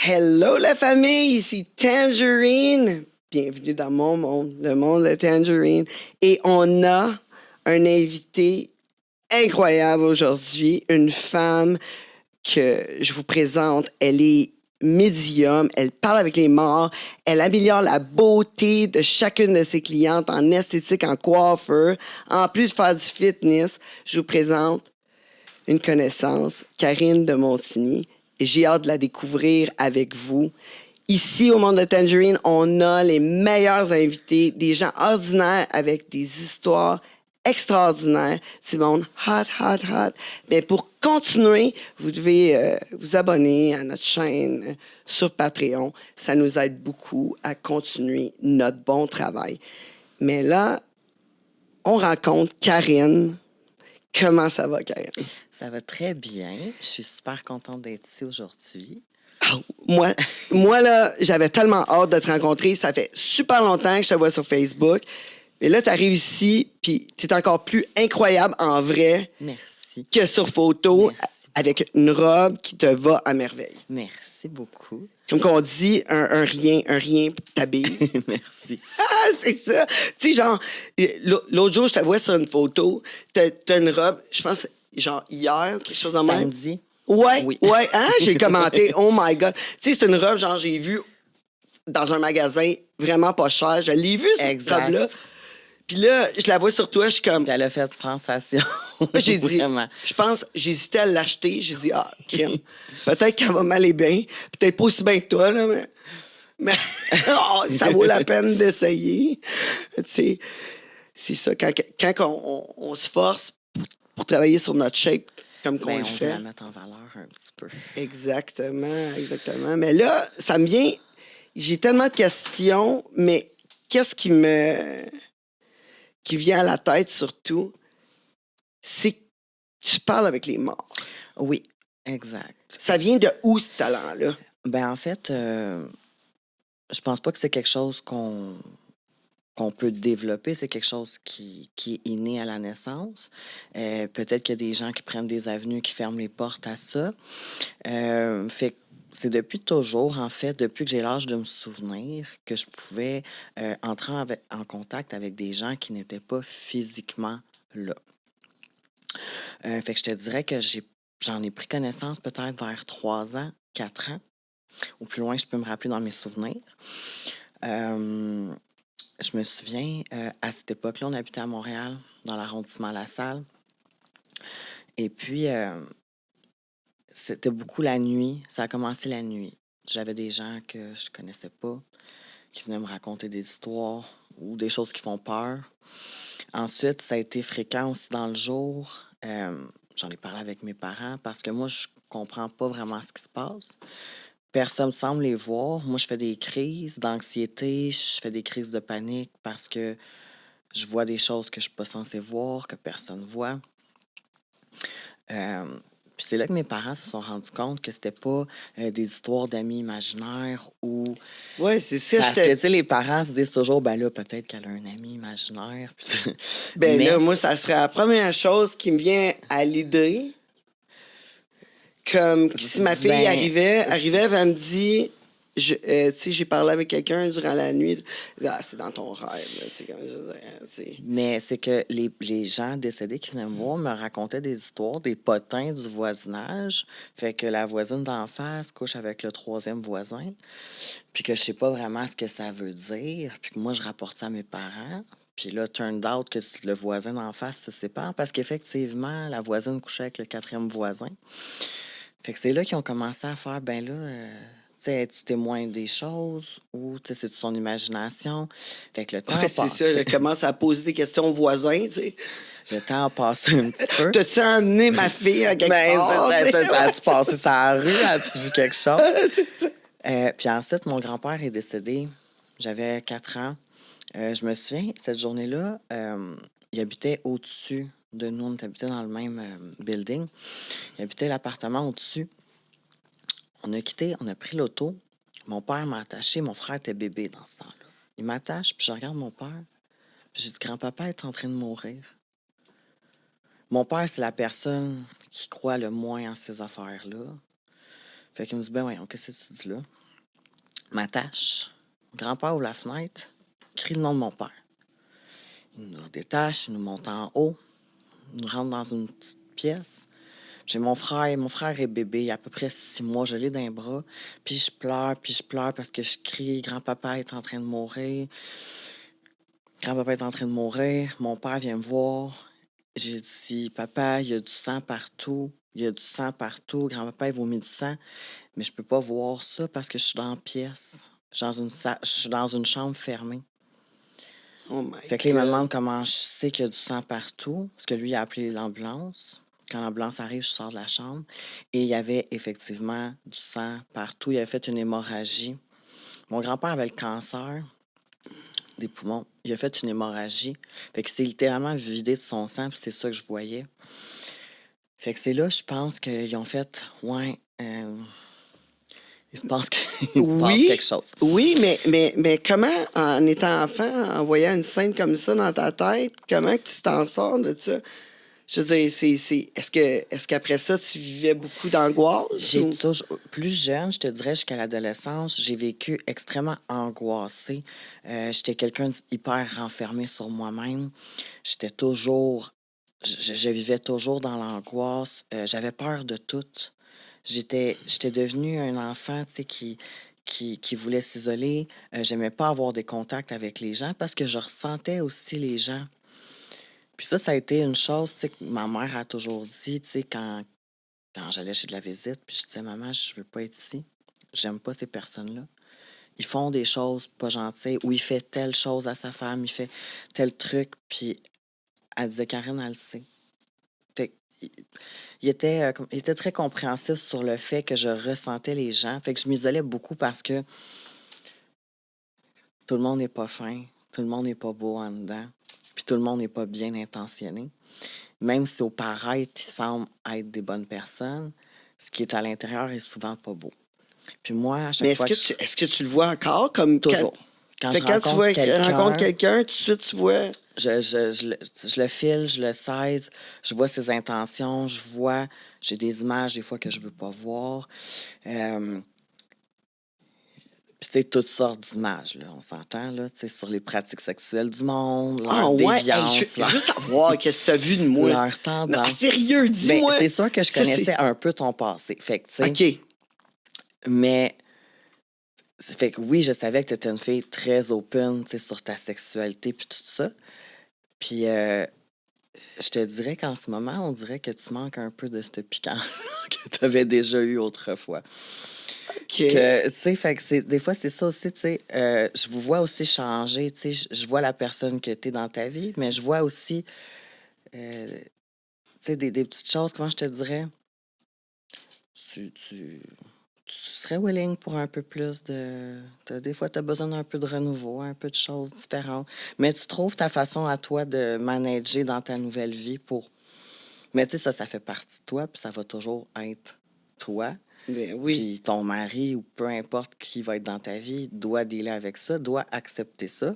Hello la famille, ici Tangerine. Bienvenue dans mon monde, le monde de Tangerine. Et on a un invité incroyable aujourd'hui, une femme que je vous présente. Elle est médium, elle parle avec les morts, elle améliore la beauté de chacune de ses clientes en esthétique, en coiffeur. En plus de faire du fitness, je vous présente une connaissance, Karine de Montigny. Et j'ai hâte de la découvrir avec vous. Ici, au Monde de Tangerine, on a les meilleurs invités, des gens ordinaires avec des histoires extraordinaires. Du monde hot, hot, hot. Mais pour continuer, vous devez vous abonner à notre chaîne sur Patreon. Ça nous aide beaucoup à continuer notre bon travail. Mais là, on rencontre Karine. Comment ça va, Karine? Ça va très bien. Je suis super contente d'être ici aujourd'hui. Oh, moi, là, j'avais tellement hâte de te rencontrer. Ça fait super longtemps que je te vois sur Facebook. Et là, tu arrives ici, puis tu es encore plus incroyable en vrai Merci. que sur photo, Merci. avec une robe qui te va à merveille. Merci beaucoup. Comme qu'on dit, un rien t'habille. Merci. Ah, c'est ça. Tu sais, genre, l'autre jour, je te vois sur une photo, t'as une robe, je pense, genre hier, quelque chose de même. Samedi. Ouais, Oui. ouais, hein, j'ai commenté, oh my God. Tu sais, c'est une robe, genre, j'ai vu dans un magasin vraiment pas cher. Je l'ai vue, cette Exact. robe-là. Puis là, je la vois sur toi, je suis comme... Puis elle a fait sensation. J'ai dit, Vraiment. je pense, j'hésitais à l'acheter. J'ai dit, ah, crème, peut-être qu'elle va m'aller bien. Peut-être pas aussi bien que toi, là, mais oh, ça vaut la peine d'essayer. Tu sais, c'est ça. Quand on se force pour travailler sur notre shape, comme qu'on Ben, le on veut fait. la mettre en valeur un petit peu. Exactement, exactement. Mais là, ça me vient... J'ai tellement de questions, mais qu'est-ce qui vient à la tête surtout, c'est que tu parles avec les morts. Oui, exact. Ça vient de où, ce talent-là? Ben, en fait, je pense pas que c'est quelque chose qu'on peut développer, c'est quelque chose qui est inné à la naissance. Peut-être qu'il y a des gens qui prennent des avenues, qui ferment les portes à ça. Fait que c'est depuis toujours, en fait, depuis que j'ai l'âge de me souvenir, que je pouvais entrer en contact avec des gens qui n'étaient pas physiquement là. Fait que je te dirais que j'en ai pris connaissance peut-être vers 3 ans, 4 ans, ou plus loin, je peux me rappeler dans mes souvenirs. Euh, je me souviens, à cette époque-là, on habitait à Montréal, dans l'arrondissement La Salle. Et puis, c'était beaucoup la nuit. Ça a commencé la nuit. J'avais des gens que je connaissais pas qui venaient me raconter des histoires ou des choses qui font peur. Ensuite, ça a été fréquent aussi dans le jour. J'en ai parlé avec mes parents parce que moi, je comprends pas vraiment ce qui se passe. Personne ne semble les voir. Moi, je fais des crises d'anxiété, je fais des crises de panique parce que je vois des choses que je suis pas censée voir, que personne voit. Euh, Puis c'est là que mes parents se sont rendus compte que c'était pas des histoires d'amis imaginaires ou... Oui, c'est ça. Parce que, tu sais, les parents se disent toujours, ben là, peut-être qu'elle a un ami imaginaire. Ben Mais là, moi, ça serait la première chose qui me vient à l'idée. Comme si ma fille Ben, arrivait, puis elle me dit... Tu sais, j'ai parlé avec quelqu'un durant la nuit. Ah, c'est dans ton rêve, là, tu sais, comme je veux dire, tu sais. Mais c'est que les gens décédés qui venaient me voir me racontaient des histoires, des potins du voisinage. Fait que la voisine d'en face couche avec le troisième voisin. Puis que je sais pas vraiment ce que ça veut dire. Puis que moi, je rapporte ça à mes parents. Puis là, turned out que le voisin d'en face se sépare parce qu'effectivement, la voisine couchait avec le quatrième voisin. Fait que c'est là qu'ils ont commencé à faire, ben là, tu sais, es-tu témoin des choses ou, tu sais, c'est son imagination? Fait que le temps Ouais, a c'est ça. passé. Elle commence à poser des questions aux voisins, tu sais. Le temps a passé un petit peu. T'as-tu emmené ma fille à quelque part? Tu sais? As-tu passé sa rue? As-tu vu quelque chose? C'est ça. Puis ensuite, mon grand-père est décédé. J'avais 4 ans. Je me souviens, cette journée-là, il habitait au-dessus de nous. On habitait dans le même building. Il habitait l'appartement au-dessus. On a quitté, on a pris l'auto. Mon père m'a attaché. Mon frère était bébé dans ce temps-là. Il m'attache, puis je regarde mon père. Puis j'ai dit, grand-papa est en train de mourir. Mon père, c'est la personne qui croit le moins en ces affaires-là. Fait qu'il me dit, ben voyons, qu'est-ce que tu dis là? M'attache. Grand-père ouvre la fenêtre, crie le nom de mon père. Il nous détache, il nous monte en haut, il nous rentre dans une petite pièce. J'ai mon frère est bébé, il a à peu près 6 mois, je l'ai dans les bras. Puis je pleure parce que je crie, grand-papa est en train de mourir. Grand-papa est en train de mourir, mon père vient me voir. J'ai dit, papa, il y a du sang partout. Il y a du sang partout. Grand-papa, il vomit du sang. Mais je peux pas voir ça parce que je suis dans la pièce. Je suis dans une chambre fermée. Oh my Fait que là, il me God. demande comment je sais qu'il y a du sang partout. Parce que lui, il a appelé l'ambulance. Quand l'ambulance arrive, je sors de la chambre. Et il y avait effectivement du sang partout. Il avait fait une hémorragie. Mon grand-père avait le cancer des poumons. Il a fait une hémorragie. Fait que c'est littéralement vidé de son sang, puis c'est ça que je voyais. Fait que c'est là, je pense qu'ils ont fait, ouais, il se passe, il se passe Oui, quelque chose. oui, mais comment, en étant enfant, en voyant une scène comme ça dans ta tête, comment que tu t'en sors de ça? Je veux dire, est-ce qu'après ça, tu vivais beaucoup d'angoisse? J'ai Ou... toujours, plus jeune, je te dirais, jusqu'à l'adolescence, j'ai vécu extrêmement angoissée. J'étais quelqu'un d'hyper renfermé sur moi-même. J'étais toujours, je vivais toujours dans l'angoisse. J'avais peur de tout. J'étais devenue un enfant, tu sais, qui voulait s'isoler. J'aimais pas avoir des contacts avec les gens parce que je ressentais aussi les gens. Puis ça a été une chose, tu sais, que ma mère a toujours dit, tu sais, quand j'allais chez de la visite, puis je disais, maman, je veux pas être ici. J'aime pas ces personnes-là. Ils font des choses pas gentilles, ou il fait telle chose à sa femme, il fait tel truc, puis elle disait, Karine, elle le sait. Fait il était très compréhensif sur le fait que je ressentais les gens. Fait que je m'isolais beaucoup parce que tout le monde n'est pas fin, tout le monde n'est pas beau en dedans, puis tout le monde n'est pas bien intentionné. Même si au paraître, ils semblent être des bonnes personnes, ce qui est à l'intérieur est souvent pas beau. Puis moi, à Mais chaque fois que est-ce que tu le vois encore comme toujours, quand fait je que quand tu vois, rencontres rencontre quelqu'un, quelqu'un, tout de suite, tu vois. je le file, je le saisis, je vois ses intentions, j'ai des images des fois que je veux pas voir. Euh, Puis, tu sais, toutes sortes d'images, là, on s'entend, là, tu sais, sur les pratiques sexuelles du monde, Ah leur ouais, hey, déviance, je veux savoir qu'est-ce que tu as vu de moi. leur Non, tendance. sérieux, Ben, dis-moi. c'est sûr que je Ça, connaissais un peu ton passé, fait que, tu sais, OK. mais, fait que oui, je savais que tu étais une fille très open, tu sais, sur ta sexualité, puis tout ça. Puis, je te dirais qu'en ce moment, on dirait que tu manques un peu de ce piquant que tu avais déjà eu autrefois. OK. Que, tu sais, fait que des fois, c'est ça aussi, tu sais. Je vous vois aussi changer, tu sais. Je vois la personne que tu es dans ta vie, mais je vois aussi, tu sais, des petites choses, comment je te dirais? Tu, tu, tu serais willing pour un peu plus de. Des fois, tu as besoin d'un peu de renouveau, un peu de choses différentes. Mais tu trouves ta façon à toi de manager dans ta nouvelle vie pour. Mais tu sais, ça fait partie de toi, puis ça va toujours être toi. Ben oui. Puis ton mari ou peu importe qui va être dans ta vie doit dealer avec ça, doit accepter ça.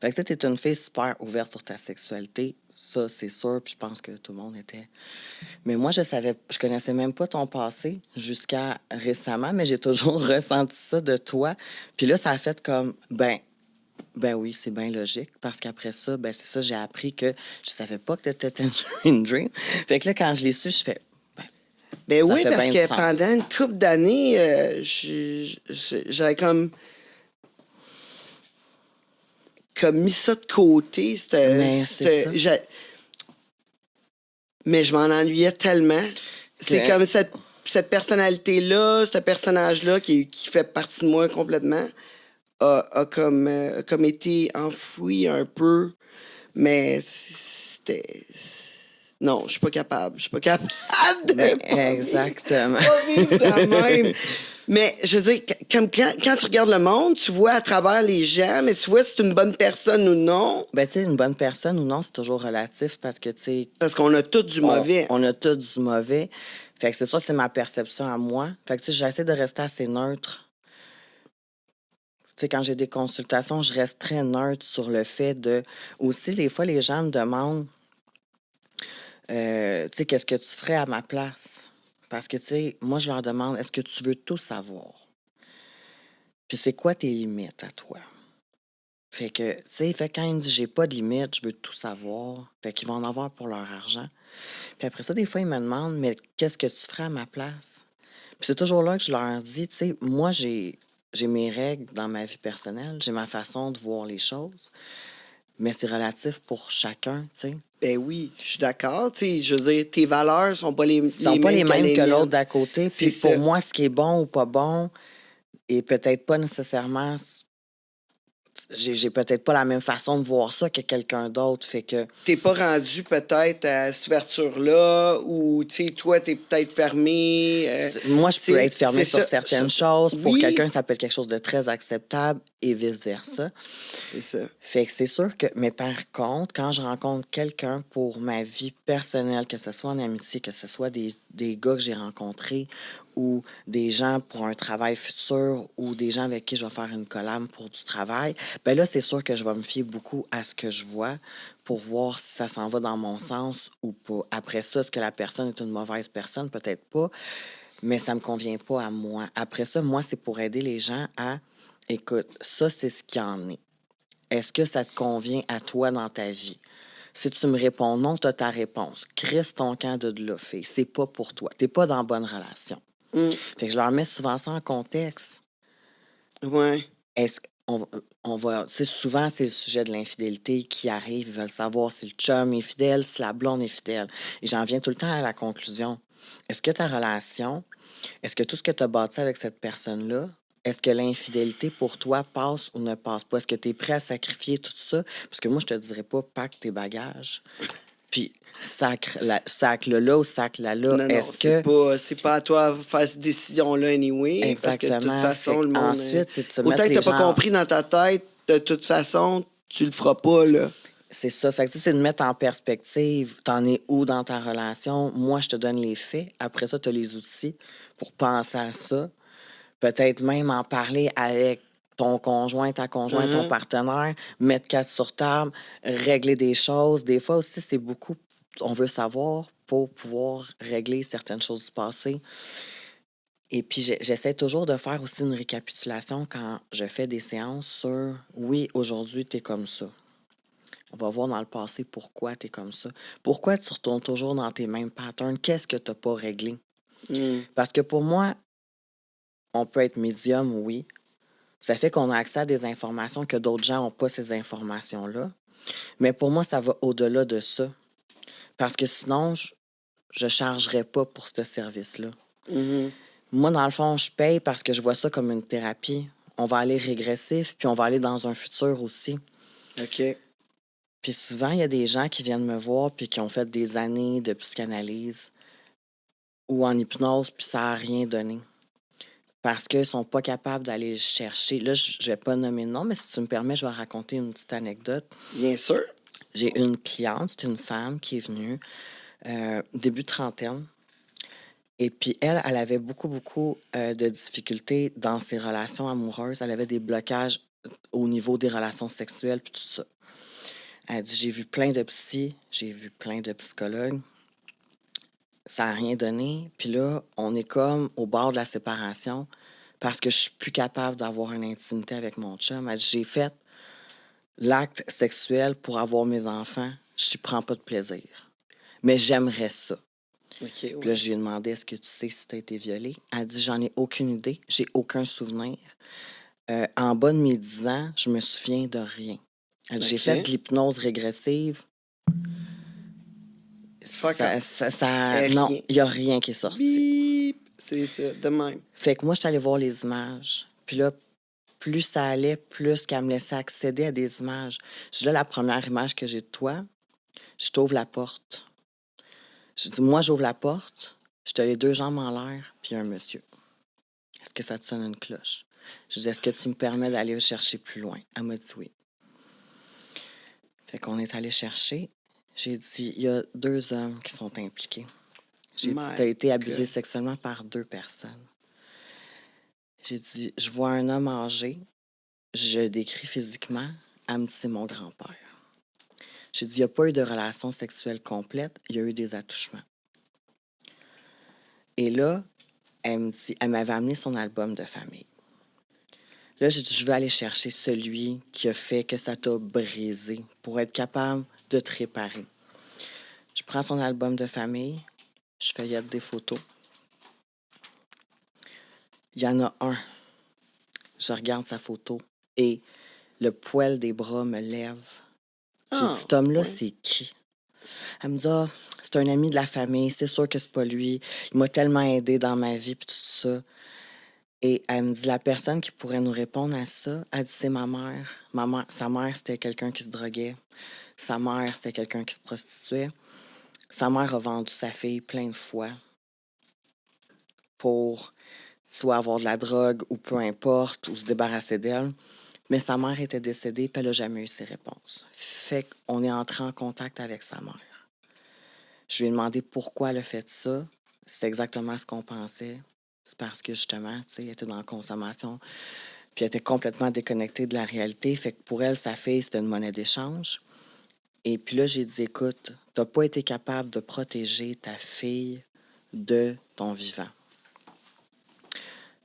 Fait que tu es une fille super ouverte sur ta sexualité, ça c'est sûr, puis je pense que tout le monde était. Mais moi, je connaissais même pas ton passé jusqu'à récemment, mais j'ai toujours ressenti ça de toi. Puis là, ça a fait comme, ben oui, c'est bien logique, parce qu'après ça, ben c'est ça, j'ai appris que je savais pas que tu étais Tangerine Dream. Fait que là, quand je l'ai su, je fais, Ben ça oui, fait parce bien du que sens. pendant une couple d'années, j'avais comme mis ça de côté. Mais c'est ça. Mais je m'en ennuyais tellement. C'est Que- comme cette personnalité-là, ce personnage-là qui fait partie de moi complètement, comme été enfoui un peu. Mais c'était. Non, je suis pas capable. Je suis pas capable de Ben, pas exactement. vivre de même. Mais je veux dire, comme quand tu regardes le monde, tu vois à travers les gens, mais tu vois si c'est une bonne personne ou non, Ben, tu sais, une bonne personne ou non, c'est toujours relatif parce que, tu sais, parce qu'on a tout du mauvais. on a tous du mauvais. Fait que c'est ça, c'est ma perception à moi. Fait que, tu sais, j'essaie de rester assez neutre. Tu sais, quand j'ai des consultations, je reste très neutre sur le fait de. Aussi, des fois, les gens me demandent, tu sais, qu'est-ce que tu ferais à ma place? Parce que, tu sais, moi, je leur demande, est-ce que tu veux tout savoir? Puis c'est quoi tes limites à toi? Fait que, tu sais, quand ils me disent, j'ai pas de limite, je veux tout savoir. Fait qu'ils vont en avoir pour leur argent. Puis après ça, des fois, ils me demandent, mais qu'est-ce que tu ferais à ma place? Puis c'est toujours là que je leur dis, tu sais, moi, j'ai mes règles dans ma vie personnelle, j'ai ma façon de voir les choses, mais c'est relatif pour chacun, tu sais. Ben oui, je suis d'accord. Tu sais, je veux dire, tes valeurs sont pas Ils sont les pas mêmes les que mêmes les que l'autre miennes. d'à côté. C'est Puis pour ça. moi, ce qui est bon ou pas bon est peut-être pas nécessairement. J'ai peut-être pas la même façon de voir ça que quelqu'un d'autre. Fait que T'es pas rendu peut-être à cette ouverture-là ou, tu sais, toi, t'es peut-être fermé. moi, je Tu peux sais, être fermée c'est sur ça. certaines choses. Pour quelqu'un, Oui, ça peut être quelque chose de très acceptable et vice-versa. c'est ça. Fait que c'est sûr que, mais par contre, quand je rencontre quelqu'un pour ma vie personnelle, que ce soit en amitié, que ce soit des gars que j'ai rencontrés ou des gens pour un travail futur ou des gens avec qui je vais faire une collab pour du travail, ben là, c'est sûr que je vais me fier beaucoup à ce que je vois pour voir si ça s'en va dans mon sens ou pas. Après ça, est-ce que la personne est une mauvaise personne? Peut-être pas, mais ça me convient pas à moi. Après ça, moi, c'est pour aider les gens à, écoute, ça, c'est ce qu'il y en est. Est-ce que ça te convient à toi dans ta vie? Si tu me réponds non, tu as ta réponse. Crisse ton camp de là, fille. C'est pas pour toi. T'es pas dans bonne relation. Hum, Fait que je leur mets souvent ça en contexte. ouais. Est-ce on va, tu sais, souvent, c'est le sujet de l'infidélité qui arrive. Ils veulent savoir si le chum est fidèle, si la blonde est fidèle. Et j'en viens tout le temps à la conclusion. Est-ce que ta relation, est-ce que tout ce que tu as bâti avec cette personne-là, est-ce que l'infidélité pour toi passe ou ne passe pas? Est-ce que tu es prêt à sacrifier tout ça? Parce que moi, je te dirais pas, pack tes bagages, puis sac-le là ou sac-la là. Non, non, Est-ce que. c'est pas à toi de faire cette décision-là, anyway, parce que de toute Exactement. Fait façon, le monde. ensuite, c'est de se Autant mettre que les t'as pas gens. compris dans ta tête, de toute façon, tu le feras pas, là. C'est ça. Fait que, tu sais, c'est de mettre en perspective, t'en es où dans ta relation. Moi, je te donne les faits. Après ça, tu as les outils pour penser à ça. Peut-être même en parler avec ton conjoint, ta conjointe, ton Mhm. partenaire, mettre quatre sur table, régler des choses. Des fois aussi, c'est beaucoup, on veut savoir pour pouvoir régler certaines choses du passé. Et puis, j'essaie toujours de faire aussi une récapitulation quand je fais des séances sur, oui, aujourd'hui, tu es comme ça. On va voir dans le passé pourquoi tu es comme ça. Pourquoi tu retournes toujours dans tes mêmes patterns? Qu'est-ce que tu n'as pas réglé? Mm. Parce que pour moi, on peut être médium, oui. Ça fait qu'on a accès à des informations que d'autres gens n'ont pas ces informations-là. Mais pour moi, ça va au-delà de ça. Parce que sinon, je ne chargerais pas pour ce service-là. Mhm. Moi, dans le fond, je paye parce que je vois ça comme une thérapie. On va aller régressif, puis on va aller dans un futur aussi. OK. Puis souvent, il y a des gens qui viennent me voir puis qui ont fait des années de psychanalyse ou en hypnose, puis ça n'a rien donné. Parce qu'ils ne sont pas capables d'aller chercher. Là, je ne vais pas nommer de nom, mais si tu me permets, je vais raconter une petite anecdote. Bien sûr. J'ai une cliente, c'est une femme qui est venue, début trentaine. Et puis, elle avait beaucoup de difficultés dans ses relations amoureuses. Elle avait des blocages au niveau des relations sexuelles, puis tout ça. Elle dit, j'ai vu plein de psys, j'ai vu plein de psychologues. Ça n'a rien donné. Puis là, on est comme au bord de la séparation parce que je suis plus capable d'avoir une intimité avec mon chum. Elle dit, j'ai fait l'acte sexuel pour avoir mes enfants. Je ne prends pas de plaisir. Mais j'aimerais ça. OK, Puis là, ouais. je lui ai demandé, est-ce que tu sais si tu as été violée? Elle dit, j'en ai aucune idée. J'ai aucun souvenir. En bas de mes 10 ans, je me souviens de rien. Elle dit, j'ai fait de OK. l'hypnose régressive. Fuck off. Non, Rien. il n'y a rien qui est sorti. Bip. C'est ça, de même. Fait que moi, je suis allée voir les images. Puis là, plus ça allait, plus qu'elle me laissait accéder à des images. Je dis là, la première image que j'ai de toi, je t'ouvre la porte. Je dis, moi, j'ouvre la porte, je te les deux jambes en l'air, puis il y a un monsieur. Est-ce que ça te sonne une cloche? Je dis, est-ce que tu me permets d'aller chercher plus loin? Elle m'a dit oui. Fait qu'on est allé chercher. J'ai dit, il y a 2 hommes qui sont impliqués. J'ai dit, tu as My été abusé God. sexuellement par 2 personnes. J'ai dit, je vois un homme âgé, je décris physiquement, elle me dit, c'est mon grand-père. J'ai dit, il n'y a pas eu de relation sexuelle complète, il y a eu des attouchements. Et là, elle m'avait amené son album de famille. Là, j'ai dit, je vais aller chercher celui qui a fait que ça t'a brisé pour être capable de te réparer. Je prends son album de famille, je feuillette des photos. Il y en a un. Je regarde sa photo et le poil des bras me lève. J'ai dit, cet homme-là, ouais. c'est qui? Elle me dit, ah, c'est un ami de la famille, c'est sûr que c'est pas lui. Il m'a tellement aidé dans ma vie, puis tout ça. Et elle me dit, la personne qui pourrait nous répondre à ça, elle dit, c'est ma mère. Sa mère, c'était quelqu'un qui se droguait. Sa mère, c'était quelqu'un qui se prostituait. Sa mère a vendu sa fille plein de fois pour soit avoir de la drogue ou peu importe, ou se débarrasser d'elle. Mais sa mère était décédée, puis elle n'a jamais eu ses réponses. Fait qu'on est entré en contact avec sa mère. Je lui ai demandé pourquoi elle a fait ça. C'est exactement ce qu'on pensait. C'est parce que, justement, tu sais, elle était dans la consommation, puis elle était complètement déconnectée de la réalité. Fait que pour elle, sa fille, c'était une monnaie d'échange. Et puis là, j'ai dit, écoute, t'as pas été capable de protéger ta fille de ton vivant.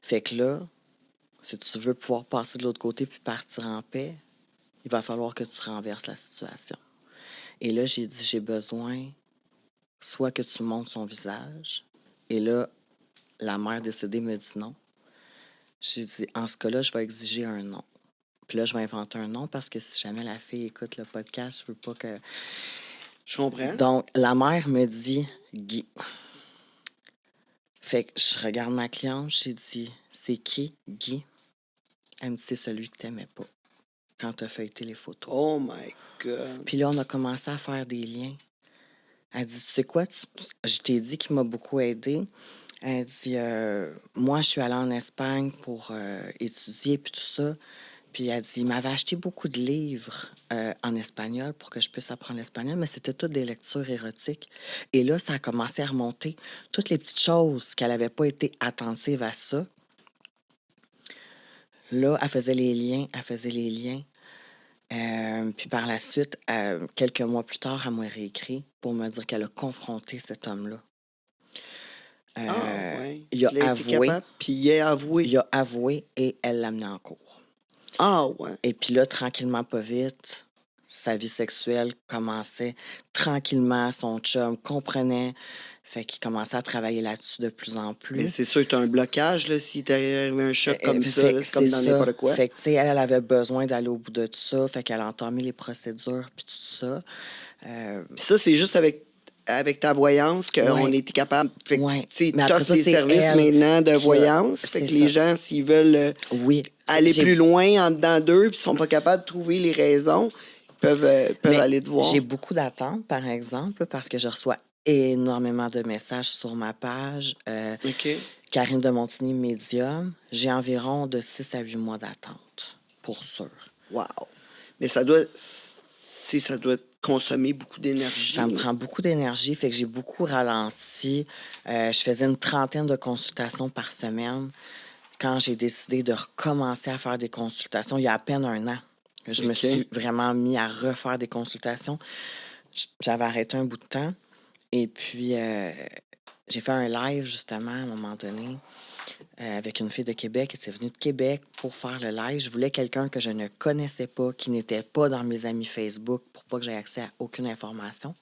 Fait que là, si tu veux pouvoir passer de l'autre côté puis partir en paix, il va falloir que tu renverses la situation. Et là, j'ai dit, j'ai besoin soit que tu montres son visage. Et là, la mère décédée me dit non. J'ai dit, en ce cas-là, je vais exiger un nom. Puis là, je vais inventer un nom parce que si jamais la fille écoute le podcast, je veux pas que... Je comprends. Donc, la mère me dit Guy. Fait que je regarde ma cliente, j'ai dit, c'est qui, Guy? Elle me dit, c'est celui que t'aimais pas quand t'as feuilleté les photos. Oh my God. Puis là, on a commencé à faire des liens. Elle dit, tu sais quoi, je t'ai dit qu'il m'a beaucoup aidé. Elle dit, moi, je suis allée en Espagne pour étudier puis tout ça. Puis elle dit, il m'avait acheté beaucoup de livres en espagnol pour que je puisse apprendre l'espagnol, mais c'était toutes des lectures érotiques. Et là, ça a commencé à remonter. Toutes les petites choses qu'elle n'avait pas été attentive à ça. Là, elle faisait les liens. Puis par la suite, quelques mois plus tard, elle m'a réécrit pour me dire qu'elle a confronté cet homme-là. Ouais. Il a Puis là, il était avoué. capable, puis il a avoué. Il a avoué et elle l'a amené en cours. Ouais. Et puis là, tranquillement, pas vite, sa vie sexuelle commençait tranquillement. Son chum comprenait. Fait qu'il commençait à travailler là-dessus de plus en plus. Mais c'est sûr que tu as un blocage, là, si t'arrive un choc comme ça, Fait là, que c'est comme c'est dans ça. n'importe quoi. Fait que, tu sais, elle avait besoin d'aller au bout de tout ça. Fait qu'elle a entamé les procédures puis tout ça. Puis ça, c'est juste avec ta voyance qu'on Ouais. était capable. Fait que, Ouais. tu sais, Mais après t'offres ça, des c'est services elle maintenant de qui a- voyance. Fait c'est que les ça. gens, s'ils veulent Oui. aller J'ai- plus loin en dedans d'eux, puis sont pas capables de trouver les raisons, ils peuvent Mais aller te voir. j'ai beaucoup d'attentes, par exemple, parce que je reçois énormément de messages sur ma page. OK. Karine de Montigny, Médium. J'ai environ de 6 à 8 mois d'attente, pour sûr. Wow. Mais ça doit consommer beaucoup d'énergie. Ça me prend beaucoup d'énergie, fait que j'ai beaucoup ralenti. Je faisais une trentaine de consultations par semaine. Quand j'ai décidé de recommencer à faire des consultations, il y a à peine un an, je me OK. suis vraiment mis à refaire des consultations. J'avais arrêté un bout de temps. Et puis, j'ai fait un live, justement, à un moment donné, avec une fille de Québec. Elle était venue de Québec pour faire le live. Je voulais quelqu'un que je ne connaissais pas, qui n'était pas dans mes amis Facebook, pour pas que j'aie accès à aucune information.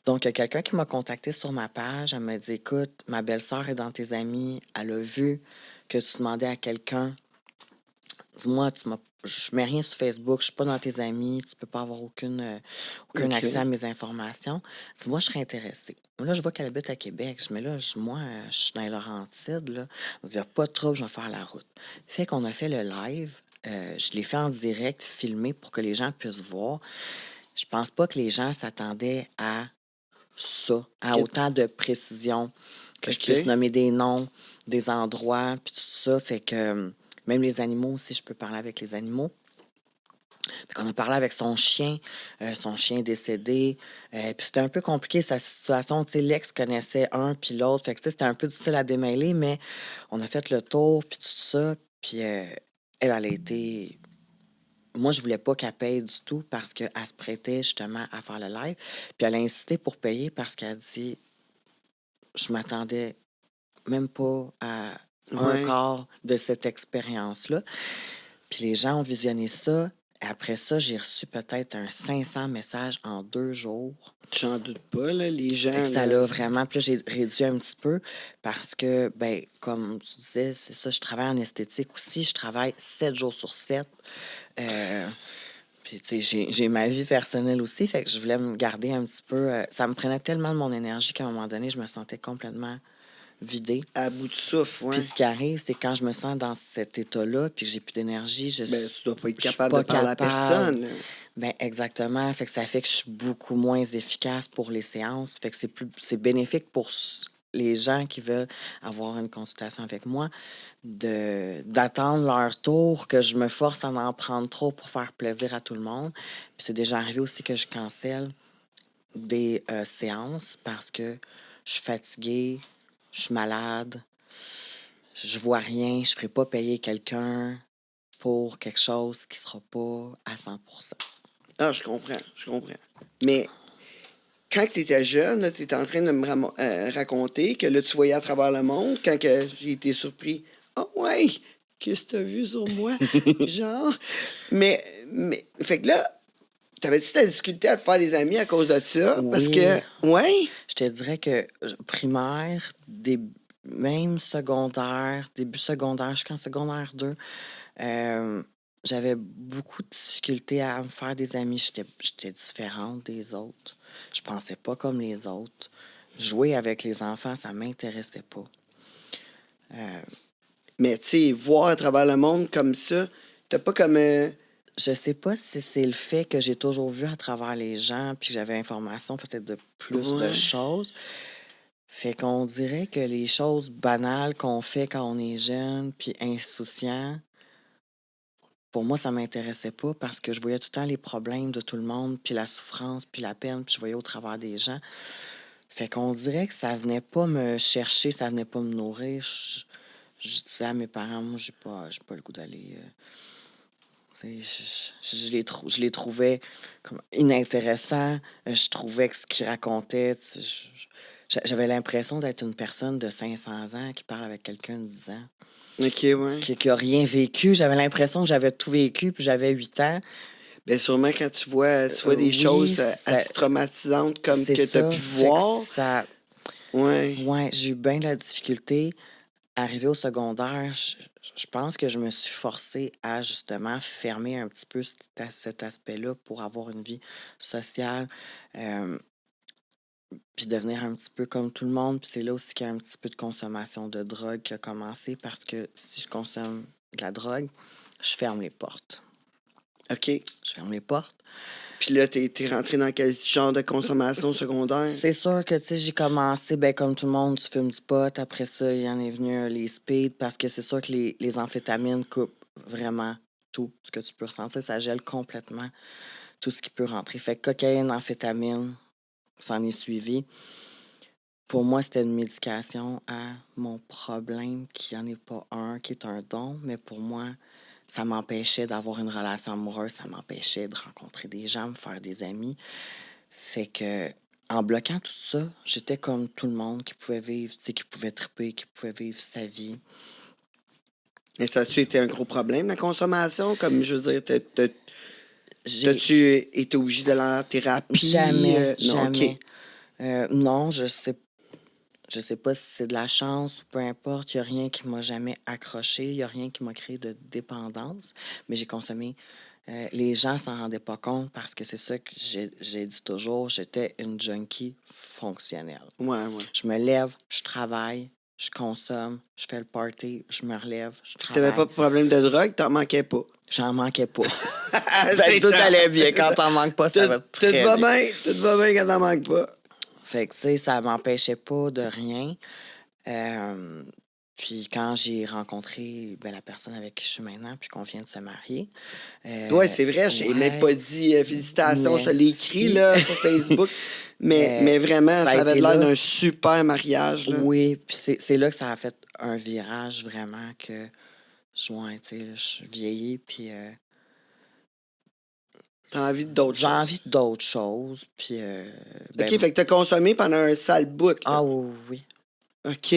Donc, il y a quelqu'un qui m'a contacté sur ma page. Elle m'a dit, écoute, ma belle-sœur est dans tes amis. Elle a vu que tu demandais à quelqu'un. Dis-moi, je mets rien sur Facebook, je suis pas dans tes amis, tu peux pas avoir aucun OK. accès à mes informations. Dis-moi, je serais intéressée. Là, je vois qu'elle habite à Québec. Moi, je suis dans les Laurentides, là. On dit, y a pas de trouble, je vais faire la route. Fait qu'on a fait le live. Je l'ai fait en direct, filmé pour que les gens puissent voir. Je pense pas que les gens s'attendaient à ça, à Que- autant de précision, que je OK. puisse nommer des noms, des endroits, puis tout ça. Fait que même les animaux aussi, je peux parler avec les animaux. Fait qu'on a parlé avec son chien décédé. Puis c'était un peu compliqué, sa situation. Tu sais, l'ex connaissait un puis l'autre. Fait que tu sais, c'était un peu difficile à démêler, mais on a fait le tour, puis tout ça. Puis elle a été... Moi, je voulais pas qu'elle paye du tout parce qu'elle se prêtait justement à faire le live. Puis elle a insisté pour payer parce qu'elle dit, je m'attendais même pas à un Ouais. quart de cette expérience-là. Puis les gens ont visionné ça. Après ça, j'ai reçu peut-être un 500 messages en 2 jours. J'en doute pas, là, les Fait gens, que ça là. l'a vraiment. Puis là, j'ai réduit un petit peu parce que, ben, comme tu disais, c'est ça, je travaille en esthétique aussi. Je travaille 7 jours sur 7. Euh, Puis, tu sais, j'ai ma vie personnelle aussi. Fait que je voulais me garder un petit peu. Ça me prenait tellement de mon énergie qu'à un moment donné, je me sentais complètement vidée. À bout de souffle, Puis ouais. ce qui arrive, c'est quand je me sens dans cet état-là, puis que j'ai plus d'énergie, Ben, tu dois pas être je suis capable de pas parler à capable. personne, là. Ben exactement. Fait que ça fait que je suis beaucoup moins efficace pour les séances. Fait que c'est bénéfique pour les gens qui veulent avoir une consultation avec moi d'attendre leur tour, que je me force à en prendre trop pour faire plaisir à tout le monde. Puis c'est déjà arrivé aussi que je cancelle des séances parce que je suis fatiguée, je suis malade, je vois rien, je ne ferai pas payer quelqu'un pour quelque chose qui ne sera pas à 100%. Ah, je comprends, je comprends. Mais quand tu étais jeune, tu étais en train de me raconter que là, tu voyais à travers le monde quand que j'ai été surpris. Ah ouais, qu'est-ce que tu as vu sur moi? Genre. Fait que là, t'avais-tu de la difficulté à te faire des amis à cause de ça? Parce que, Oui, ouais, je te dirais que primaire, même secondaire, début secondaire, jusqu'en secondaire 2, euh, j'avais beaucoup de difficultés à me faire des amis. J'étais différente des autres. Je pensais pas comme les autres. Jouer avec les enfants, ça m'intéressait pas. mais tu sais, voir à travers le monde comme ça, t'as pas comme. Je sais pas si c'est le fait que j'ai toujours vu à travers les gens, puis que j'avais information peut-être de plus de Ouais. choses. Fait qu'on dirait que les choses banales qu'on fait quand on est jeune, puis insouciant, pour moi, ça m'intéressait pas parce que je voyais tout le temps les problèmes de tout le monde, puis la souffrance, puis la peine, puis je voyais au travers des gens. Fait qu'on dirait que ça venait pas me chercher, ça venait pas me nourrir. Je disais à mes parents, moi, j'ai pas le goût d'aller. Tu sais, je les trouvais comme inintéressants. Je trouvais que ce qu'ils racontaient, tu sais, j'avais l'impression d'être une personne de 500 ans qui parle avec quelqu'un de 10 ans, OK, ouais. qui a rien vécu. J'avais l'impression que j'avais tout vécu, puis j'avais 8 ans. Ben sûrement quand tu vois des Oui, choses assez traumatisantes comme c'est que tu as ça. pu Fait que voir. ça... Ouais. Ouais, j'ai eu bien de la difficulté. Arrivé au secondaire, je pense que je me suis forcée à justement fermer un petit peu cet aspect-là pour avoir une vie sociale, euh, puis devenir un petit peu comme tout le monde. Puis c'est là aussi qu'il y a un petit peu de consommation de drogue qui a commencé parce que si je consomme de la drogue, je ferme les portes. OK. Je ferme les portes. Puis là, t'es rentré dans quel genre de consommation secondaire? C'est sûr que, tu sais, j'ai commencé, ben, comme tout le monde, tu fumes du pot. Après ça, il y en est venu les speed parce que c'est sûr que les amphétamines coupent vraiment tout ce que tu peux ressentir. Ça gèle complètement tout ce qui peut rentrer. Fait que cocaïne, amphétamine, ça en est suivi. Pour moi, c'était une médication à mon problème, qui n'en est pas un, qui est un don. Mais pour moi, ça m'empêchait d'avoir une relation amoureuse, ça m'empêchait de rencontrer des gens, me faire des amis. Fait que, en bloquant tout ça, j'étais comme tout le monde qui pouvait vivre, tu sais, qui pouvait triper, qui pouvait vivre sa vie. Mais ça a-tu été un gros problème, la consommation? Comme, je veux dire, J'ai t'as-tu été obligé d'aller en thérapie? jamais, Non, OK. jamais. Non, je sais pas si c'est de la chance ou peu importe. Il n'y a rien qui m'a jamais accroché. Il n'y a rien qui m'a créé de dépendance. Mais j'ai consommé. Les gens s'en rendaient pas compte parce que c'est ça que j'ai dit toujours. J'étais une junkie fonctionnelle. Ouais, ouais. Je me lève, je travaille, je consomme, je fais le party, je me relève, je T'avais pas travaille. de problème de drogue, t'en manquais pas. J'en manquais pas. Fait C'est que tout ça. allait bien. Quand t'en manques pas, ça va Tout très va bien. bien, tout va bien quand t'en manques pas. Fait que, tu sais, ça m'empêchait pas de rien. Euh, Puis quand j'ai rencontré ben, la personne avec qui je suis maintenant, puis qu'on vient de se marier, Ouais, c'est vrai, je t'ai même ouais, pas dit félicitations, je te l'ai écrit merci. là, sur Facebook. Mais vraiment, Ça a ça avait été l'air là. d'un super mariage. Là. Oui, puis c'est là que ça a fait un virage vraiment que ouais, tu sais, je vieillis, puis T'as envie d'autres j'ai choses. envie d'autres choses, puis OK, ben, fait que t'as consommé pendant un sale bout. Là. ah oui, oui, oui. OK.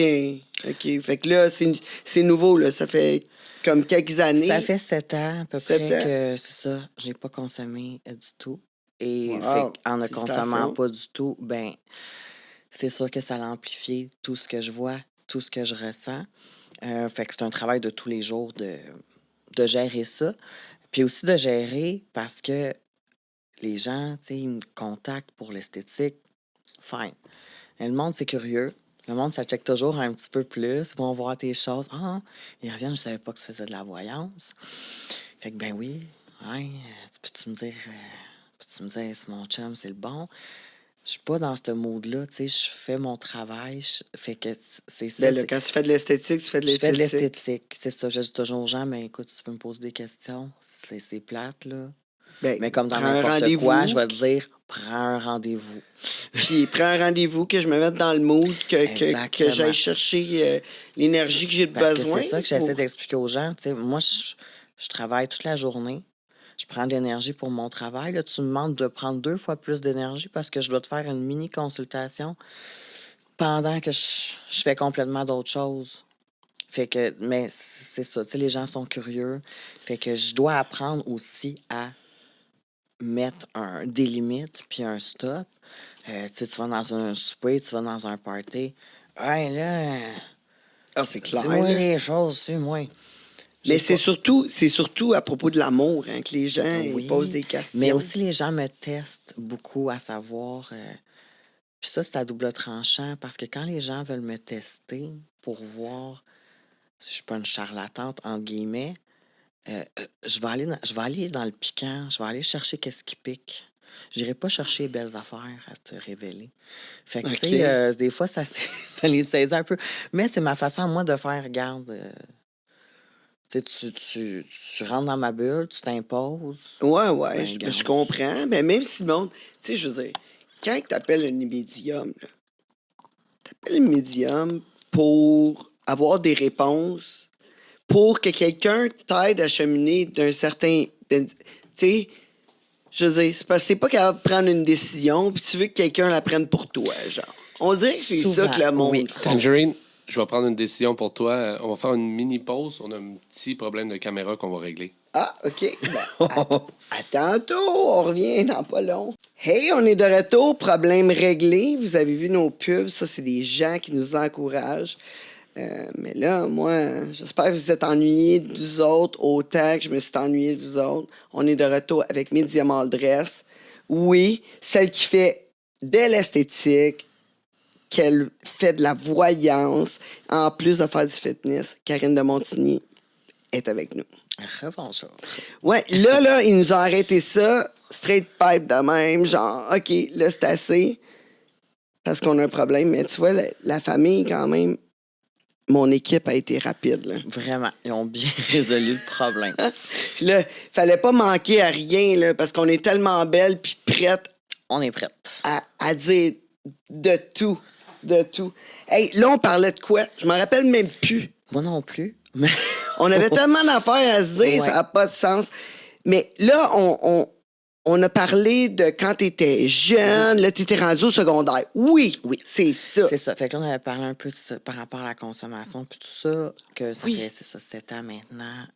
OK. Fait que là, c'est nouveau, là. Ça fait comme quelques Ça années. fait 7 ans à peu 7 près ans. que c'est ça, j'ai pas consommé du tout. Et fait Wow. qu'en ne consommant Félicitations. pas du tout, ben c'est sûr que ça a amplifié tout ce que je vois, tout ce que je ressens. Fait que c'est un travail de tous les jours de gérer ça. Puis aussi de gérer parce que les gens, tu sais, ils me contactent pour l'esthétique. Fine. Mais le monde, c'est curieux. Le monde, ça check toujours un petit peu plus. Ils vont voir tes choses. Ah, ils reviennent, je savais pas que tu faisais de la voyance. Fait que, ben oui, ouais, peux-tu me dire, si mon chum, c'est le bon? Je suis pas dans ce mood-là, tu sais, je fais mon travail. Fait que c'est ça, Ben là, quand tu fais de l'esthétique, tu fais de je fais de l'esthétique. l'esthétique, c'est ça. Je dis toujours aux gens, mais écoute, si tu veux me poser des questions, c'est plate, là. Ben, Mais comme dans prends un n'importe quoi, je rendez-vous, vais te dire, prends un rendez-vous. puis prends un rendez-vous, que je me mette dans le mood, que j'aille Exactement. chercher l'énergie que j'ai Parce que c'est besoin ça que j'essaie pour... d'expliquer aux gens. Tu sais, moi, je travaille toute la journée. Je prends de l'énergie pour mon travail. Là, tu me demandes de prendre 2 fois plus d'énergie parce que je dois te faire une mini consultation pendant que je fais complètement d'autres choses. Fait que, mais c'est ça, tu sais, les gens sont curieux. Fait que je dois apprendre aussi à mettre des limites puis un stop. Tu sais, tu vas dans un souper, tu vas dans un party. Hey, là, Ah, c'est clair, dis-moi là. des choses, suis-moi. Mais J'ai pas. c'est surtout à propos de l'amour, hein, que les gens ils posent Oui, des mais questions. aussi les gens me testent beaucoup à savoir. Puis ça, c'est à double tranchant parce que quand les gens veulent me tester pour voir si je suis pas une charlatante, entre guillemets, je vais aller dans le piquant, je vais aller chercher qu'est-ce qui pique. J'irai pas chercher les belles affaires à te révéler. Fait que, tu sais, OK. des fois, ça, ça les saisit un peu. Mais c'est ma façon, moi, de faire, regarde, tu sais, tu rentres dans ma bulle, tu t'imposes, Ouais, ouais, ben, ben, je regarde. comprends. Mais même si le monde... Tu sais, je veux dire, quand tu appelles un médium, t'appelles un médium pour avoir des réponses, pour que quelqu'un t'aide à cheminer d'un certain... Tu sais, je veux dire, c'est parce que t'es pas capable de prendre une décision, puis tu veux que quelqu'un la prenne pour toi, genre. On dirait que c'est ça que Souvent, le oui. monde font. Tangerine, je vais prendre une décision pour toi. On va faire une mini pause. On a un petit problème de caméra qu'on va régler. Ah, OK. Ben, à tantôt, on revient dans pas long. Hey, on est de retour, problème réglé. Vous avez vu nos pubs, ça, c'est des gens qui nous encouragent. Mais là, moi, j'espère que vous êtes ennuyés de vous autres autant que je me suis ennuyé de vous autres. On est de retour avec Medium All Dress. Oui, celle qui fait de l'esthétique, qu'elle fait de la voyance, en plus de faire du fitness. Karine de Montigny est avec nous. Bonjour. Ouais, là, ils nous ont arrêté ça, straight pipe de même, genre, OK, là, c'est assez, parce qu'on a un problème. Mais tu vois, la famille, quand même, mon équipe a été rapide, là. Vraiment, ils ont bien résolu le problème. Puis là, fallait pas manquer à rien, là, parce qu'on est tellement belle puis prête On est prête. à dire de tout, de tout. Hey, là, on parlait de quoi? Je m'en rappelle même plus. Moi non plus, mais On avait tellement d'affaires à se dire, ça Ouais. n'a pas de sens. Mais là, on a parlé de quand tu étais jeune, là, tu étais rendu au secondaire. Oui, Oui. c'est ça. c'est ça. Fait que là, on avait parlé un peu de ça par rapport à la consommation puis tout ça, que ça Oui. fait, c'est ça, 7 ans maintenant.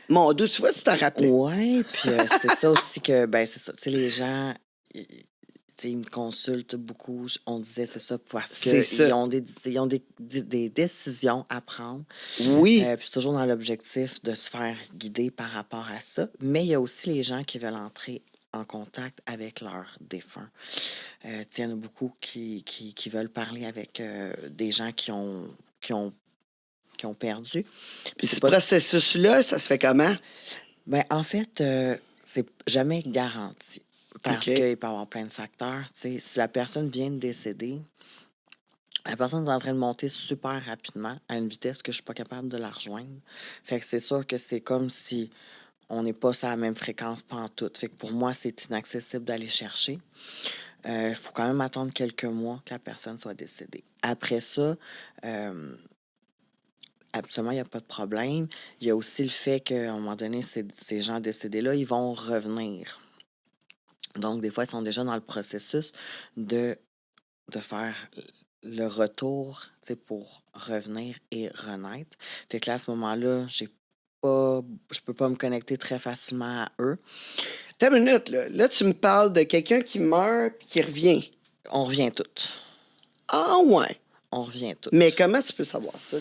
Mon Dieu, tu vois, tu t'en rappelais. Ouais, puis c'est ça aussi que, ben, c'est ça. Tu sais, les gens, tu sais, ils me consultent beaucoup. On disait, c'est ça, parce C'est ça. qu'ils ont des décisions à prendre. Oui. Puis c'est toujours dans l'objectif de se faire guider par rapport à ça. Mais il y a aussi les gens qui veulent entrer en contact avec leurs défunts. Tu sais, il y en a beaucoup qui veulent parler avec des gens qui ont perdu. Puis Ce c'est pas. processus-là, ça se fait comment? Ben, en fait, c'est jamais garanti. Parce OK. qu'il peut y avoir plein de facteurs. Tu sais, si la personne vient de décéder, la personne est en train de monter super rapidement à une vitesse que je suis pas capable de la rejoindre. Fait que c'est sûr que c'est comme si on n'est pas sur la même fréquence pantoute. Fait que pour moi, c'est inaccessible d'aller chercher. Il faut quand même attendre quelques mois que la personne soit décédée. Après ça, absolument, il n'y a pas de problème. Il y a aussi le fait qu'à un moment donné, ces gens décédés-là, ils vont revenir. Donc, des fois, ils sont déjà dans le processus de faire le retour, tu sais, pour revenir et renaître. Fait que là, à ce moment-là, je peux pas me connecter très facilement à eux. Attends une minute, là. Là, tu me parles de quelqu'un qui meurt puis qui revient. On revient toutes. Ah, ouais. On revient toutes. Mais comment tu peux savoir ça?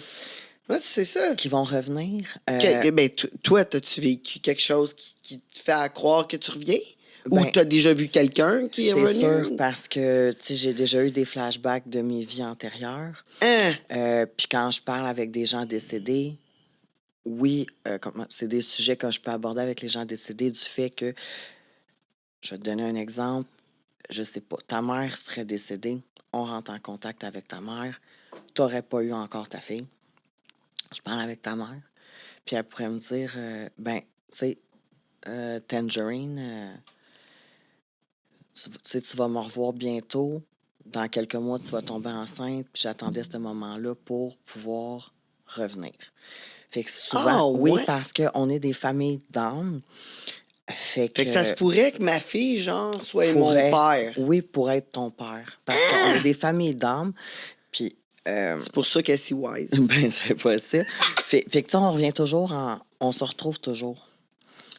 Ouais, c'est ça. Qui vont revenir. Ben, toi, as-tu vécu quelque chose qui te fait croire que tu reviens? Ou Ben, t'as déjà vu quelqu'un qui est c'est revenu? sûr parce que, tu sais, j'ai déjà eu des flashbacks de mes vies antérieures. Hein? Puis quand je parle avec des gens décédés, oui, c'est des sujets que je peux aborder avec les gens décédés du fait que, je vais te donner un exemple, je sais pas, ta mère serait décédée, on rentre en contact avec ta mère, t'aurais pas eu encore ta fille, je parle avec ta mère, puis elle pourrait me dire, tu sais, Tangerine, tu sais, tu vas me revoir bientôt, dans quelques mois, tu vas tomber enceinte, puis j'attendais ce moment-là pour pouvoir revenir. Fait que souvent, Ah, oui, ouais? parce qu'on est des familles d'âmes. Fait Fait que ça se pourrait que ma fille, genre, soit pourrait, mon père. oui, pourrait être ton père. Parce qu'on est des familles d'âmes. Puis, C'est pour ça qu'elle est si wise. ben, c'est possible. Fait que, tu sais, on revient toujours on se retrouve toujours.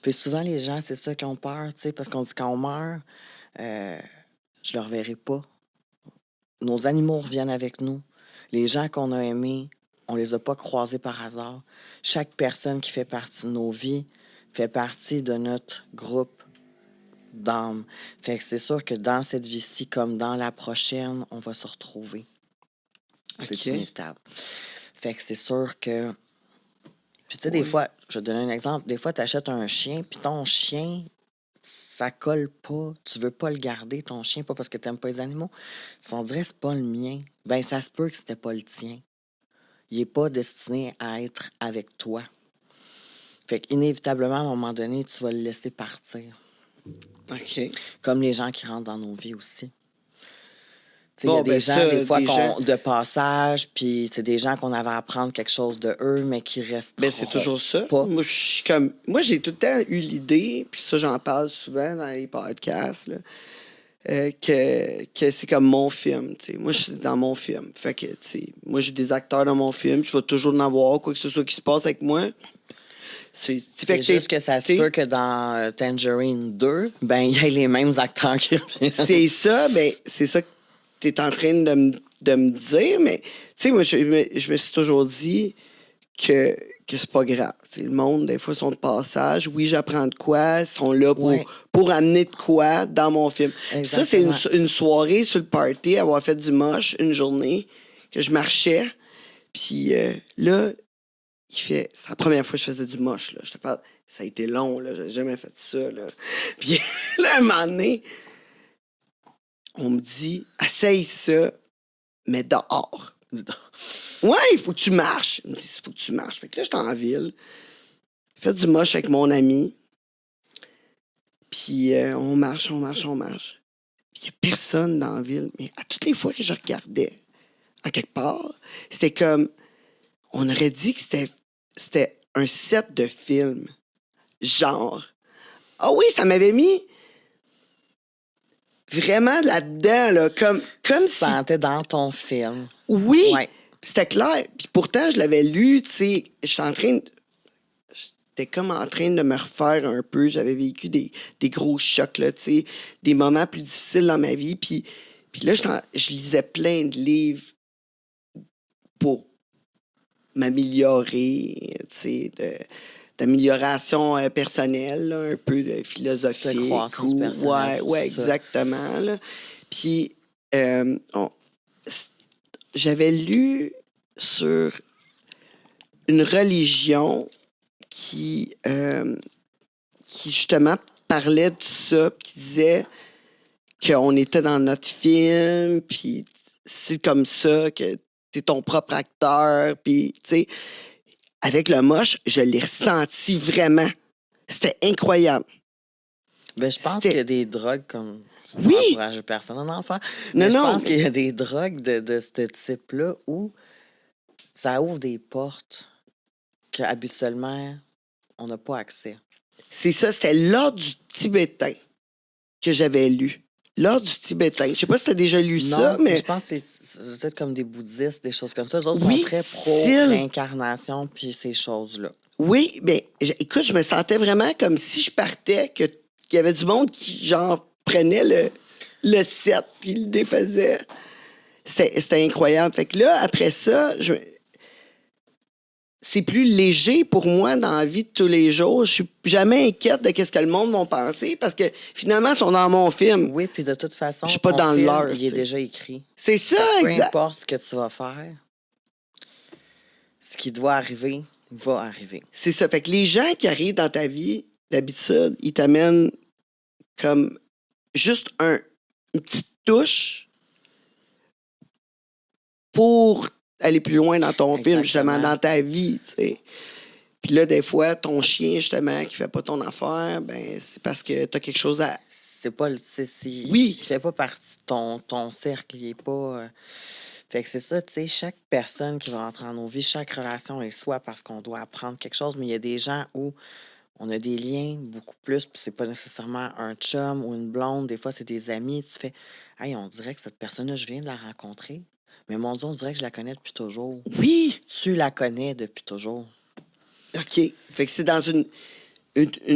Puis souvent, les gens, c'est ça qui ont peur, tu sais, parce qu'on dit quand on meurt, je le reverrai pas. Nos animaux reviennent avec nous. Les gens qu'on a aimés, on les a pas croisés par hasard. Chaque personne qui fait partie de nos vies fait partie de notre groupe d'âmes. Fait que c'est sûr que dans cette vie-ci, comme dans la prochaine, on va se retrouver. C'est OK. inévitable. Fait que c'est sûr que... Puis tu sais, des fois, je vais te donner un exemple. Des fois, tu achètes un chien, puis ton chien, ça colle pas. Tu veux pas le garder, ton chien, pas parce que t'aimes pas les animaux. On dirait que c'est pas le mien. Ben, ça se peut que c'était pas le tien. Il est pas destiné à être avec toi. Fait qu'inévitablement, à un moment donné, tu vas le laisser partir. OK. Comme les gens qui rentrent dans nos vies aussi. Il y Bon, a des ben gens, ça, des fois, des gens- de passage, puis c'est des gens qu'on avait à apprendre quelque chose de eux, mais qui restent Ben, c'est toujours ça. pas. Moi, je suis comme... Moi, j'ai tout le temps eu l'idée, puis ça, j'en parle souvent dans les podcasts, là, que c'est comme mon film, tu sais. Moi, je suis dans mon film. Fait que, tu sais, moi, j'ai des acteurs dans mon film. Je vais toujours en avoir, quoi que ce soit qui se passe avec moi. Fait C'est que juste que ça se t'sais, peut que dans Tangerine 2, ben, il y ait les mêmes acteurs qui reviennent. c'est ça, ben, c'est ça que tu es en train de me dire, mais, tu sais, moi, je me suis toujours dit que c'est pas grave. T'sais, le monde, des fois, sont de passage. Oui, j'apprends de quoi. Ils sont là Ouais. pour amener de quoi dans mon film. Ça, c'est une soirée sur le party, avoir fait du moche une journée, que je marchais. Puis là, il fait... C'est la première fois que je faisais du moche, là. Je te parle... Ça a été long, là. J'ai jamais fait ça, là. Puis là, un moment donné, on me dit, essaye ça, mais dehors. Ouais, il faut que tu marches. Il me dit, il faut que tu marches. Fait que là, j'étais en ville. Fait du moche avec mon ami. Puis on marche. Puis il n'y a personne dans la ville. Mais à toutes les fois que je regardais, à quelque part, c'était comme... On aurait dit que c'était un set de film. Genre. Ah oui, ça m'avait mis vraiment là-dedans, là, comme Tu te si... sentais dans ton film. Oui, Ouais. c'était clair. Puis pourtant, je l'avais lu, tu sais, j'étais comme en train de me refaire un peu. J'avais vécu des gros chocs, là, tu sais, des moments plus difficiles dans ma vie. Puis là, je lisais plein de livres pour m'améliorer, tu sais, d'amélioration personnelle, là, un peu de philosophie. De croissance personnelle, Ouais, tout ça. exactement. Là. Puis, j'avais lu sur une religion qui justement parlait de ça, puis qui disait qu'on était dans notre film, puis c'est comme ça que t'es ton propre acteur, puis tu sais, avec le moche, je l'ai ressenti vraiment. C'était incroyable. Ben, je pense C'était- qu'il y a des drogues comme... Oui! Je n'encourage personne à en faire. Mais je pense qu'il y a des drogues de ce type-là où ça ouvre des portes qu'habituellement, on n'a pas accès. C'est ça, c'était l'ordre du Tibétain que j'avais lu. L'ordre du Tibétain. Je sais pas si tu as déjà lu ça, mais Je pense que peut-être comme des bouddhistes, des choses comme ça. Eux autres Oui, sont très style. pro-réincarnation, puis ces choses-là. Oui, bien, écoute, je me sentais vraiment comme si je partais, qu'il y avait du monde qui, genre, prenait le set puis le défaisait. C'était incroyable. Fait que là, après ça, c'est plus léger pour moi dans la vie de tous les jours. Je suis jamais inquiète de ce que le monde va penser parce que finalement, ils sont dans mon film. Oui, puis de toute façon, Je suis pas ton dans film, leur, il tu est sais. déjà écrit. C'est ça, Peu exact. importe ce que tu vas faire, ce qui doit arriver, va arriver. C'est ça. Fait que les gens qui arrivent dans ta vie, d'habitude, ils t'amènent comme juste une petite touche pour aller plus loin dans ton film, justement, Exactement. dans ta vie, tu sais. Puis là, des fois, ton chien, justement, qui fait pas ton affaire, ben c'est parce que t'as quelque chose à... C'est pas le. Oui. Il fait pas partie de ton cercle. Il est pas. Fait que c'est ça, tu sais, chaque personne qui va rentrer dans nos vies, chaque relation est soi parce qu'on doit apprendre quelque chose, mais il y a des gens où on a des liens beaucoup plus, puis c'est pas nécessairement un chum ou une blonde, des fois c'est des amis, tu fais hey, on dirait que cette personne-là, je viens de la rencontrer, mais mon Dieu, on dirait que je la connais depuis toujours. Oui. Tu la connais depuis toujours. OK. Fait que c'est dans une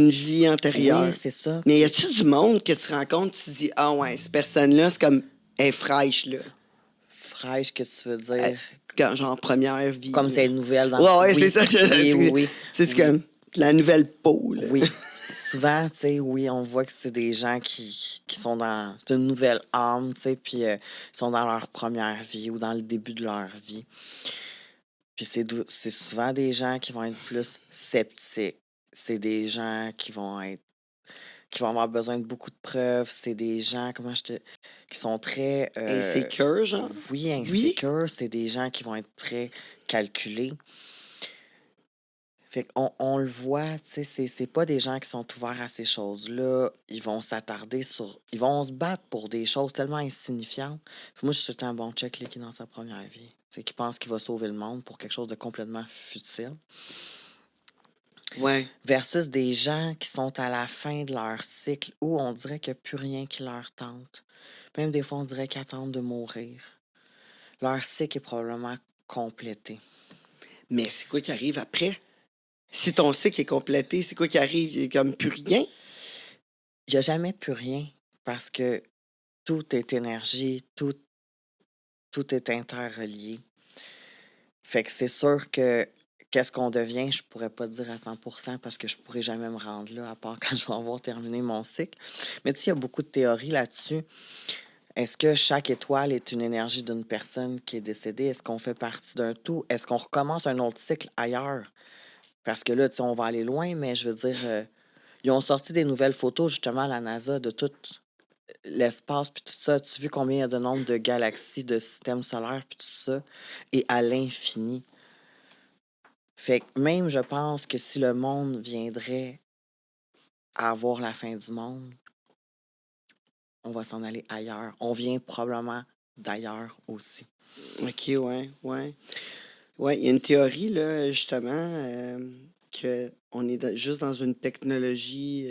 vie antérieure. Oui, c'est ça. Mais y Puis a-tu du monde que tu rencontres, tu te dis, ah ouais, cette personne-là, c'est comme, elle est fraîche, là. fraîche, que tu veux Elle- dire, Quand, genre, première vie. comme là. c'est une nouvelle dans Ouais, ouais, oui, c'est ça. oui, oui, oui. C'est Oui. comme la nouvelle peau, là. Oui. Souvent, tu sais, oui, on voit que c'est des gens qui sont dans... C'est une nouvelle âme, tu sais, puis ils sont dans leur première vie ou dans le début de leur vie. Puis c'est souvent des gens qui vont être plus sceptiques. C'est des gens qui vont avoir besoin de beaucoup de preuves. C'est des gens, qui sont très... Insécure, genre. oui, insécures. C'est des gens qui vont être très calculés. Fait qu'on on le voit, tu sais, c'est pas des gens qui sont ouverts à ces choses-là. Ils vont s'attarder sur... Ils vont se battre pour des choses tellement insignifiantes. Puis moi, je suis tout un bon check là, qui est dans sa première vie. C'est qui pense qu'il va sauver le monde pour quelque chose de complètement futile. Ouais. Versus des gens qui sont à la fin de leur cycle où on dirait qu'il n'y a plus rien qui leur tente. Même des fois, on dirait qu'ils attendent de mourir. Leur cycle est probablement complété. Mais c'est quoi qui arrive après? Si ton cycle est complété, c'est quoi qui arrive? Il y a comme plus rien? Il n'y a jamais plus rien parce que tout est énergie, tout est interrelié. Fait que c'est sûr que qu'est-ce qu'on devient, je pourrais pas dire à 100% parce que je pourrais jamais me rendre là, à part quand je vais avoir terminé mon cycle. Mais tu sais, il y a beaucoup de théories là-dessus. Est-ce que chaque étoile est une énergie d'une personne qui est décédée? Est-ce qu'on fait partie d'un tout? Est-ce qu'on recommence un autre cycle ailleurs? Parce que là, tu sais, on va aller loin, mais je veux dire, ils ont sorti des nouvelles photos, justement, à la NASA, de tout l'espace, puis tout ça. As-tu vu combien il y a de nombre de galaxies, de systèmes solaires, puis tout ça? Et à l'infini. Fait que même, je pense que si le monde viendrait à avoir la fin du monde, on va s'en aller ailleurs. On vient probablement d'ailleurs aussi. OK, ouais, ouais. Ouais, il y a une théorie, là, justement, qu'on est juste dans une technologie,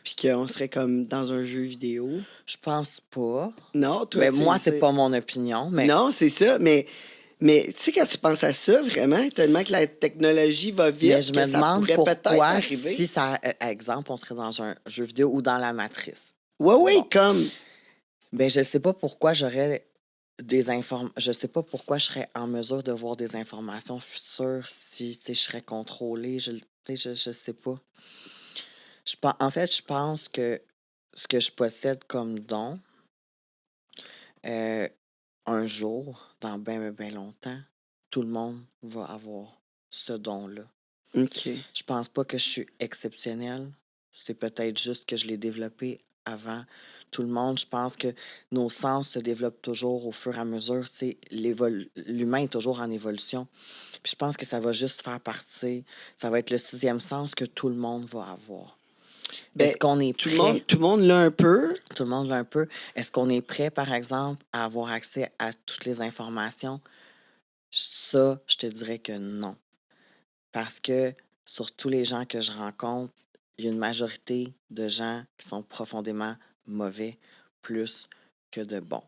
puis qu'on serait comme dans un jeu vidéo. Je pense pas. Non, toi, Ben, tu moi, sais... c'est pas mon opinion, mais Non, c'est ça, mais tu sais, quand tu penses à ça, vraiment, tellement que la technologie va vite, mais je que me ça demande pourrait peut-être pourquoi, arriver. si ça, exemple, on serait dans un jeu vidéo ou dans la matrice. Ouais, ouais, Bon. comme... Ben, je sais pas pourquoi j'aurais je sais pas pourquoi je serais en mesure de voir des informations futures si, tu sais, je serais contrôlée. Tu sais, je sais pas. En fait, je pense que ce que je possède comme don, euh, un jour, dans bien longtemps, tout le monde va avoir ce don-là. OK. Je pense pas que je suis exceptionnelle. C'est peut-être juste que je l'ai développé avant tout le monde. Je pense que nos sens se développent toujours au fur et à mesure. Tu sais, l'humain est toujours en évolution. Puis je pense que ça va juste faire partie. Ça va être le 6e sens que tout le monde va avoir. Ben, Est-ce qu'on est tout prêt? le monde l'a un peu. Tout le monde l'a un peu. Est-ce qu'on est prêt, par exemple, à avoir accès à toutes les informations? Ça, je te dirais que non. Parce que sur tous les gens que je rencontre, il y a une majorité de gens qui sont profondément mauvais, plus que de bon.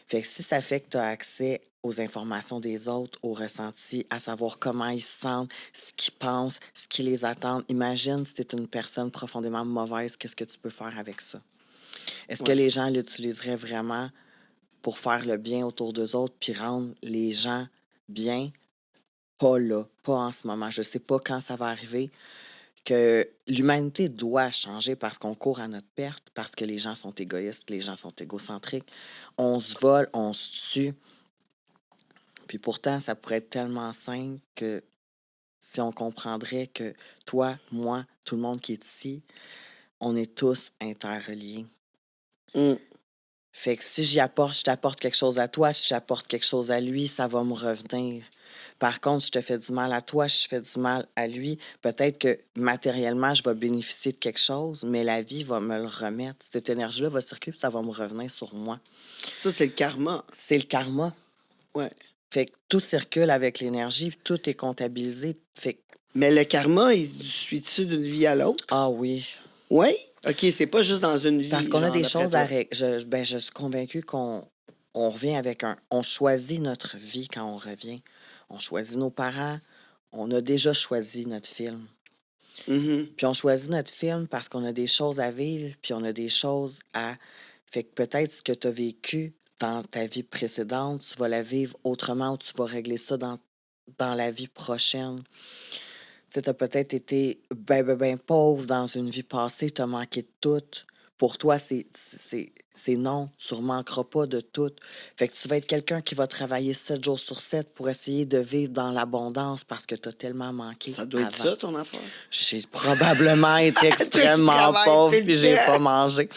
Fait que si ça fait que tu as accès aux informations des autres, aux ressentis, à savoir comment ils se sentent, ce qu'ils pensent, ce qui les attend, imagine si tu es une personne profondément mauvaise, qu'est-ce que tu peux faire avec ça? Est-ce que Ouais. les gens l'utiliseraient vraiment pour faire le bien autour d'eux autres puis rendre les gens bien? Pas là, pas en ce moment. Je sais pas quand ça va arriver, que l'humanité doit changer parce qu'on court à notre perte, parce que les gens sont égoïstes, les gens sont égocentriques. On se vole, on se tue. Puis pourtant, ça pourrait être tellement simple que si on comprendrait que toi, moi, tout le monde qui est ici, on est tous interreliés. Mm. Fait que si je t'apporte quelque chose à toi, si j'apporte quelque chose à lui, ça va me revenir. Par contre, si je te fais du mal à toi, si je fais du mal à lui, peut-être que matériellement, je vais bénéficier de quelque chose, mais la vie va me le remettre. Cette énergie-là va circuler, puis ça va me revenir sur moi. Ça, c'est le karma. C'est le karma. Ouais. Fait que tout circule avec l'énergie, puis tout est comptabilisé. Fait que, Mais le karma, il suit-tu d'une vie à l'autre? ah oui. Oui? OK, c'est pas juste dans une vie. Parce qu'on a genre, des d'après choses toi. à régler. Je suis convaincue qu'on revient avec un... On choisit notre vie quand on revient. On choisit nos parents. On a déjà choisi notre film. Mhm. Puis on choisit notre film parce qu'on a des choses à vivre, puis on a des choses à... Fait que peut-être ce que tu as vécu dans ta vie précédente, tu vas la vivre autrement ou tu vas régler ça dans la vie prochaine. Tu sais, tu as peut-être été ben pauvre dans une vie passée, tu as manqué de tout. Pour toi, c'est non, tu ne manqueras pas de tout. Fait que tu vas être quelqu'un qui va travailler 7 jours sur 7 pour essayer de vivre dans l'abondance parce que tu as tellement manqué Ça doit être avant. ça, ton affaire. J'ai probablement été extrêmement travailles pauvre tout le puis j'ai temps. pas mangé.